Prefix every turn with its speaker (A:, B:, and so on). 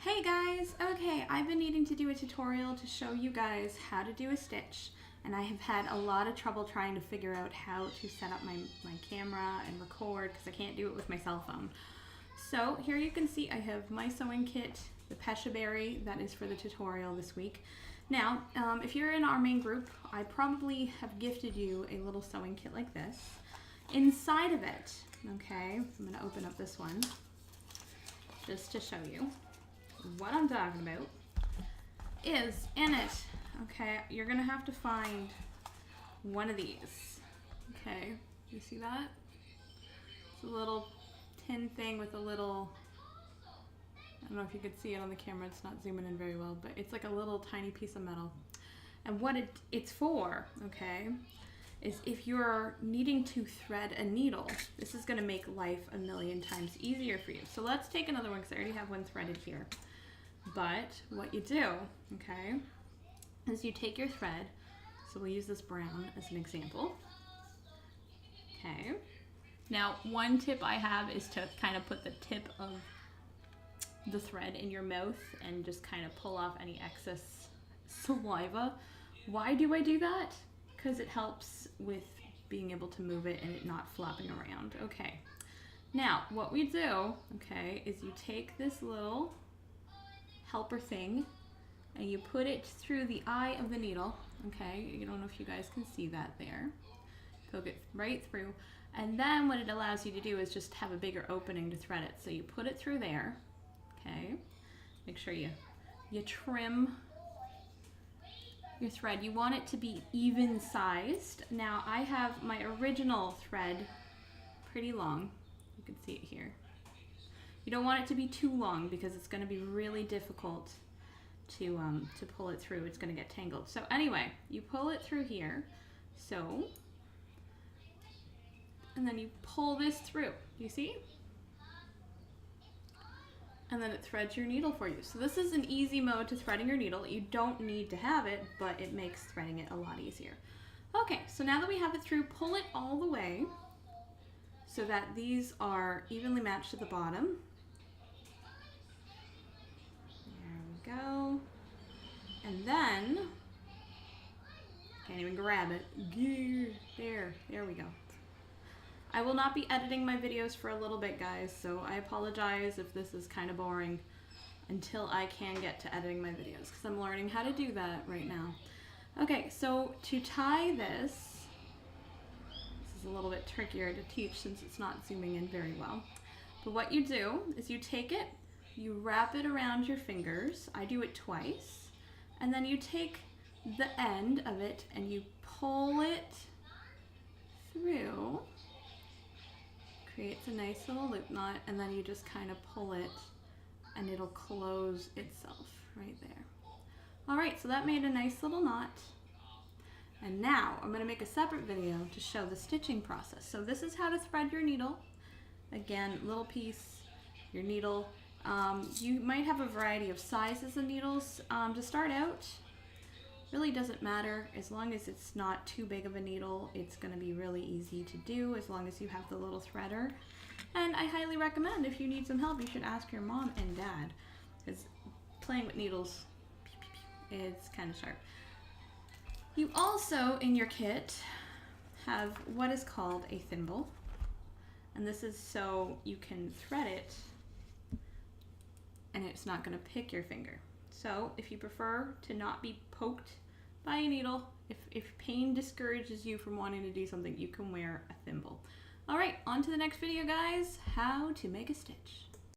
A: Hey guys, okay, I've been needing to do a tutorial to show you guys how to do a stitch, and I have had a lot of trouble trying to figure out how to set up my camera and record because I can't do it with my cell phone. So here you can see I have my sewing kit, the Pesha Berry, that is for the tutorial this week. Now, if you're in our main group, I probably have gifted you a little sewing kit like this. Inside of it, okay, I'm going to open up this one just to show you what I'm talking about, is in it, okay, you're gonna have to find one of these, okay, you see that? It's a little tin thing with a little, I don't know if you could see it on the camera, it's not zooming in very well, but it's like a little tiny piece of metal. And what it's for, okay, is if you're needing to thread a needle, this is gonna make life a million times easier for you. So let's take another one because I already have one threaded here. But what you do, okay, is you take your thread, so we'll use this brown as an example, okay. Now, one tip I have is to kind of put the tip of the thread in your mouth and just kind of pull off any excess saliva. Why do I do that? Because it helps with being able to move it and it not flopping around, okay. Now, what we do, okay, is you take this little helper thing and you put it through the eye of the needle, okay, you don't know if you guys can see that there, poke it right through, and then what it allows you to do is just have a bigger opening to thread it. So you put it through there, okay, make sure you trim your thread. You want it to be even sized. Now I have my original thread pretty long, you can see it here. You don't want it to be too long because it's going to be really difficult to pull it through. It's going to get tangled. So anyway, you pull it through here, so, and then you pull this through, you see? And then it threads your needle for you. So this is an easy mode to threading your needle. You don't need to have it, but it makes threading it a lot easier. Okay, so now that we have it through, pull it all the way so that these are evenly matched at the bottom. Go, and then can't even grab it. There we go. I will not be editing my videos for a little bit, guys, so I apologize if this is kind of boring until I can get to editing my videos because I'm learning how to do that right now. Okay, so to tie this is a little bit trickier to teach since it's not zooming in very well, but what you do is you take it, you wrap it around your fingers. I do it twice. And then you take the end of it and you pull it through. Creates a nice little loop knot, and then you just kind of pull it and it'll close itself right there. All right, so that made a nice little knot. And now I'm gonna make a separate video to show the stitching process. So this is how to thread your needle. Again, little piece, your needle. You might have a variety of sizes of needles to start out. Really doesn't matter as long as it's not too big of a needle. It's going to be really easy to do as long as you have the little threader. And I highly recommend if you need some help, you should ask your mom and dad because playing with needles is kind of sharp. You also in your kit have what is called a thimble, and this is so you can thread it and it's not going to pick your finger. So if you prefer to not be poked by a needle, if pain discourages you from wanting to do something, you can wear a thimble. All right, on to the next video, guys, how to make a stitch.